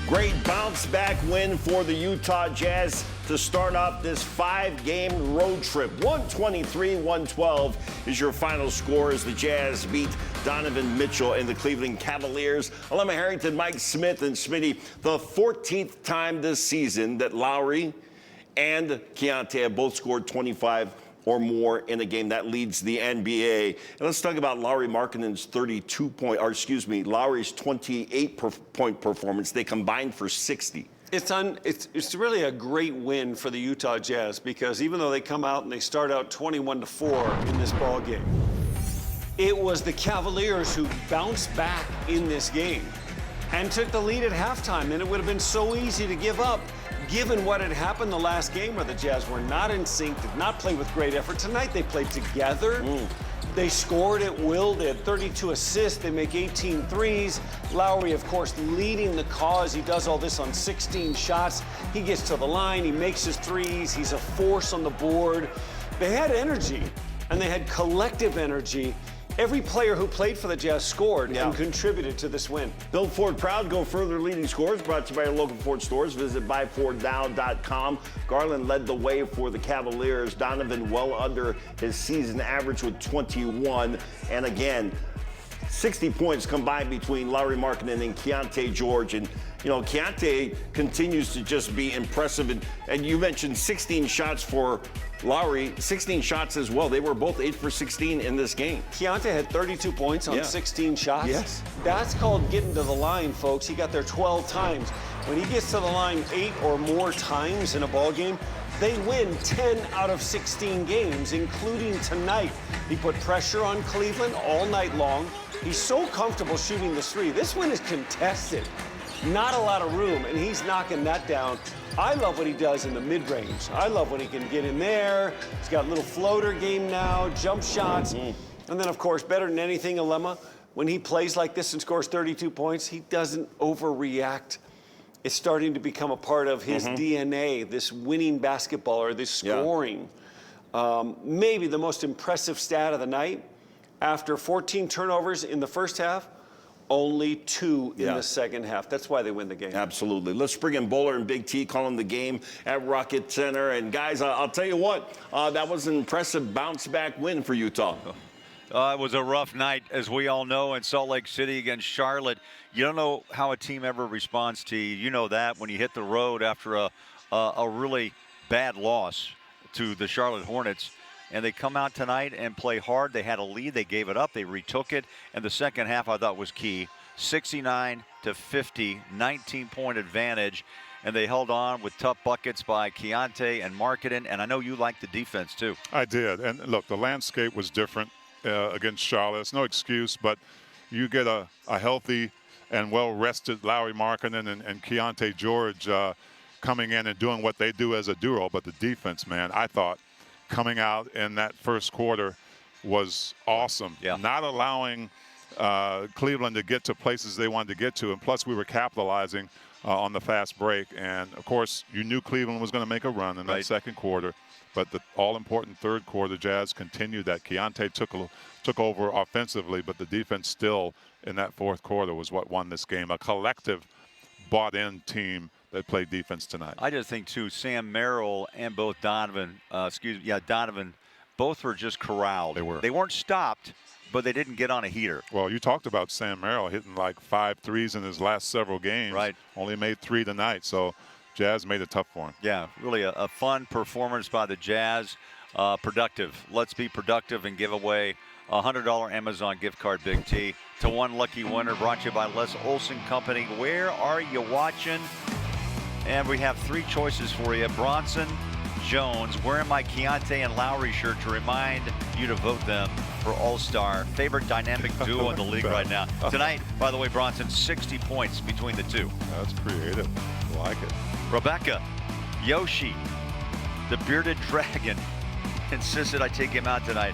Great bounce-back win for the Utah Jazz to start off this 5-game road trip. 123-112 is your final score as the Jazz beat Donovan Mitchell and the Cleveland Cavaliers. Alema Harrington, Mike Smith, and Smitty, the 14th time this season that Lauri and Keyonte have both scored 25 or more in a game. That leads the NBA. And let's talk about Lauri Markkanen's Lauri's 28-point performance. They combined for 60. It's really a great win for the Utah Jazz because even though they come out and they start out 21-4 in this ball game, it was the Cavaliers who bounced back in this game and took the lead at halftime. And it would have been so easy to give up given what had happened the last game where the Jazz were not in sync, did not play with great effort. Tonight they played together. They scored at will. They had 32 assists. They make 18 threes. Lauri, of course, leading the cause. He does all this on 16 shots. He gets to the line. He makes his threes. He's a force on the board. They had energy, and they had collective energy. Every player who played for the Jazz scored and contributed to this win. Build Ford proud. Go further leading scores. Brought to you by your local Ford stores. Visit buyfordnow.com. Garland led the way for the Cavaliers. Donovan well under his season average with 21. And again, 60 points combined between Lauri Markkanen and Keyonte George. And, you know, Keyonte continues to just be impressive. And you mentioned 16 shots for Lauri, 16 shots as well. They were both 8 for 16 in this game. Keyonte had 32 points on 16 shots. Yes. That's called getting to the line, folks. He got there 12 times. When he gets to the line 8 or more times in a ball game, they win 10 out of 16 games, including tonight. He put pressure on Cleveland all night long. He's so comfortable shooting the three. This one is contested. Not a lot of room, and he's knocking that down. I love what he does in the mid-range. I love when he can get in there. He's got a little floater game now, jump shots. And then, of course, better than anything, Alema, when he plays like this and scores 32 points, he doesn't overreact. It's starting to become a part of his DNA, this winning basketball or this scoring. Maybe the most impressive stat of the night, after 14 turnovers in the first half, only 2 in the second half. That's why they win the game. Absolutely. Let's bring in Bowler and Big T calling the game at Rocket Center. And guys, I'll tell you what, that was an impressive bounce-back win for Utah. It was a rough night, as we all know, in Salt Lake City against Charlotte. You don't know how a team ever responds to you. You know that when you hit the road after a really bad loss to the Charlotte Hornets. And they come out tonight and play hard. They had a lead. They gave it up. They retook it. And the second half I thought was key. 69-50, 19-point advantage. And they held on with tough buckets by Keyonte and Markkanen. And I know you liked the defense, too. I did. And, look, the landscape was different against Charlotte. It's no excuse, but you get a healthy and well-rested Lauri Markkanen and Keyonte George coming in and doing what they do as a duo. But the defense, man, I thought, coming out in that first quarter was awesome. Not allowing Cleveland to get to places they wanted to get to. And plus, we were capitalizing on the fast break. And, of course, you knew Cleveland was going to make a run in that second quarter. But the all-important third quarter, Jazz continued that. Keyonte took over offensively, but the defense still in that fourth quarter was what won this game. A collective, bought-in team that played defense tonight. I just think, too, Sam Merrill and both Donovan, Donovan, both were just corralled. They were. They weren't stopped, but they didn't get on a heater. Well, you talked about Sam Merrill hitting like 5 threes in his last several games. Right. Only made 3 tonight, so Jazz made it tough for him. Yeah, really a fun performance by the Jazz. Productive. Let's be productive and give away a $100 Amazon gift card, Big T, to one lucky winner, brought to you by Les Olson Company. Where are you watching? And we have 3 choices for you. Bronson, Jones, wearing my Keyonte and Lauri shirt to remind you to vote them for All-Star. Favorite dynamic duo in the league right now. Tonight, by the way, Bronson, 60 points between the two. That's creative. I like it. Rebecca, Yoshi, the bearded dragon, insisted I take him out tonight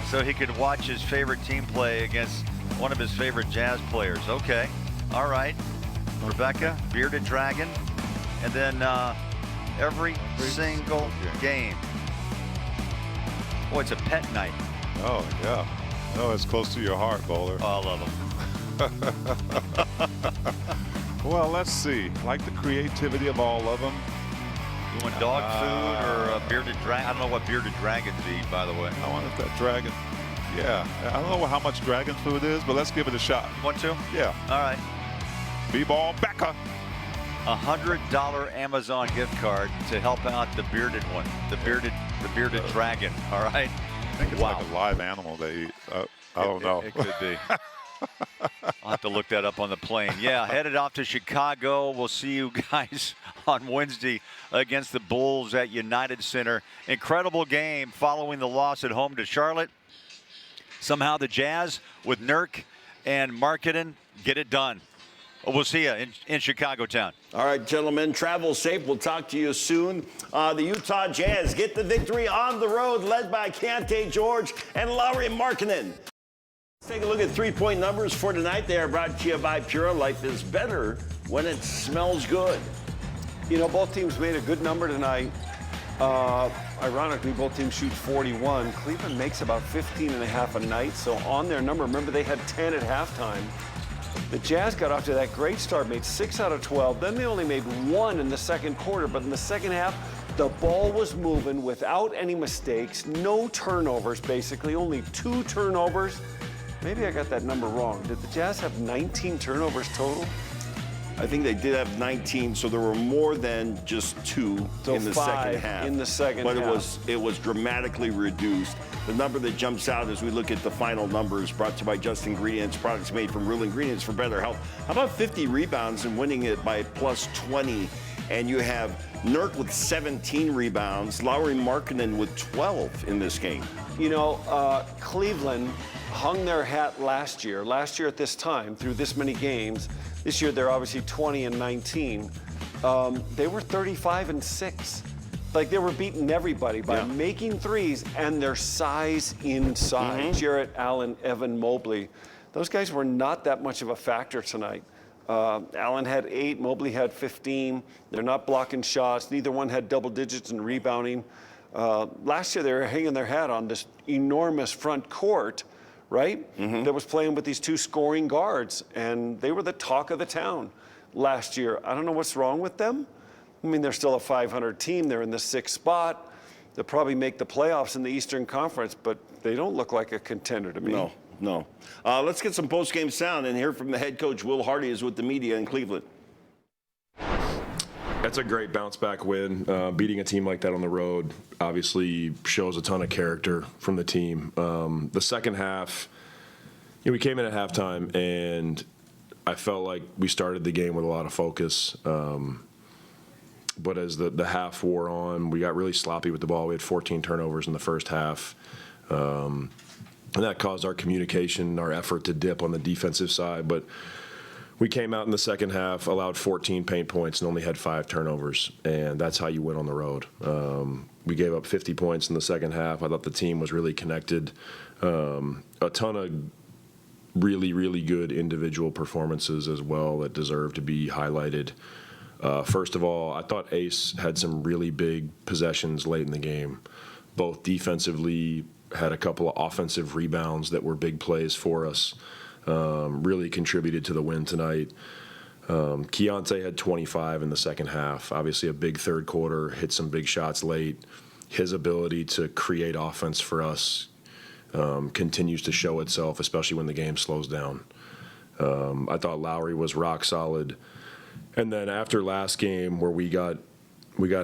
so he could watch his favorite team play against one of his favorite Jazz players. Okay, all right. Rebecca, bearded dragon, and then every single game. Boy, it's a pet night. Oh, yeah. No, it's close to your heart, Bowler. Oh, I love him. Well, let's see. Like the creativity of all of them. You want dog food or a bearded dragon? I don't know what bearded dragons eat, by the way. I wonder if that dragon. Yeah, I don't know how much dragon food is, but let's give it a shot. Want to? Yeah. All right. B-ball Becca. $100 Amazon gift card to help out the bearded one, the bearded dragon. All right. I think it's like a live animal they eat. I don't know. It could be. I'll have to look that up on the plane. Yeah, headed off to Chicago. We'll see you guys on Wednesday against the Bulls at United Center. Incredible game following the loss at home to Charlotte. Somehow the Jazz with Nurk and Markkanen get it done. We'll see you in Chicago town. All right, gentlemen, travel safe. We'll talk to you soon. The Utah Jazz get the victory on the road, led by Keyonte George and Lauri Markkanen. Let's take a look at three-point numbers for tonight. They are brought to you by Pura. Life is better when it smells good. You know, both teams made a good number tonight. Ironically, both teams shoot 41. Cleveland makes about 15.5 a night. So on their number, remember they had 10 at halftime. The Jazz got off to that great start, made 6 out of 12. Then they only made 1 in the second quarter. But in the second half, the ball was moving without any mistakes. No turnovers, basically. Only 2 turnovers. Maybe I got that number wrong. Did the Jazz have 19 turnovers total? I think they did have 19, so there were more than just 2 in the second half. In the second half. But it was dramatically reduced. The number that jumps out as we look at the final numbers, brought to you by Just Ingredients, products made from real ingredients for better health. How about 50 rebounds and winning it by plus 20? And you have Nurk with 17 rebounds, Lauri Markkanen with 12 in this game. You know, Cleveland hung their hat last year at this time, through this many games. This year they're obviously 20-19. They were 35-6. Like, they were beating everybody by making threes and their size inside. Jarrett Allen, Evan Mobley. Those guys were not that much of a factor tonight. Allen had 8, Mobley had 15. They're not blocking shots. Neither one had double digits in rebounding. Last year they were hanging their hat on this enormous front court, right? That was playing with these 2 scoring guards, and they were the talk of the town last year. I don't know what's wrong with them. I mean, they're still a 500 team. They're in the 6th spot. They'll probably make the playoffs in the Eastern Conference, but they don't look like a contender to me. No. Let's get some post-game sound and hear from the head coach. Will Hardy is with the media in Cleveland. That's a great bounce-back win. Beating a team like that on the road obviously shows a ton of character from the team. The second half, we came in at halftime, and I felt like we started the game with a lot of focus. But as the half wore on, we got really sloppy with the ball. We had 14 turnovers in the first half. And that caused our communication, our effort to dip on the defensive side. But we came out in the second half, allowed 14 paint points, and only had 5 turnovers. And that's how you win on the road. We gave up 50 points in the second half. I thought the team was really connected. A ton of really, really good individual performances as well that deserve to be highlighted. First of all, I thought Ace had some really big possessions late in the game. Both defensively, had a couple of offensive rebounds that were big plays for us. Really contributed to the win tonight. Keyonte had 25 in the second half. Obviously a big third quarter, hit some big shots late. His ability to create offense for us continues to show itself, especially when the game slows down. I thought Lauri was rock solid. And then after last game, where we got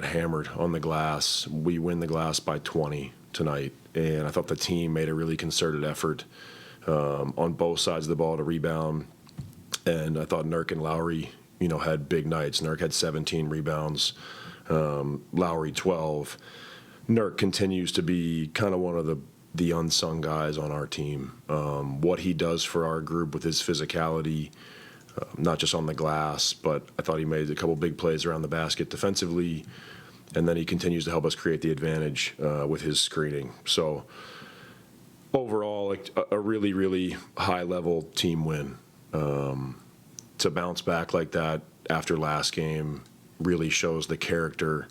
hammered on the glass, we win the glass by 20 tonight. And I thought the team made a really concerted effort on both sides of the ball to rebound. And I thought Nurk and Lauri, had big nights. Nurk had 17 rebounds, Lauri 12. Nurk continues to be kind of one of the unsung guys on our team. What he does for our group with his physicality, not just on the glass, but I thought he made a couple big plays around the basket defensively, and then he continues to help us create the advantage with his screening. So overall, a really, really high-level team win. To bounce back like that after last game really shows the character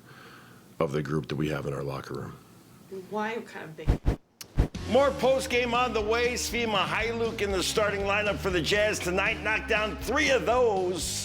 of the group that we have in our locker room. Why kind of big? More post-game on the way. Svima Hailuk in the starting lineup for the Jazz tonight. Knocked down 3 of those.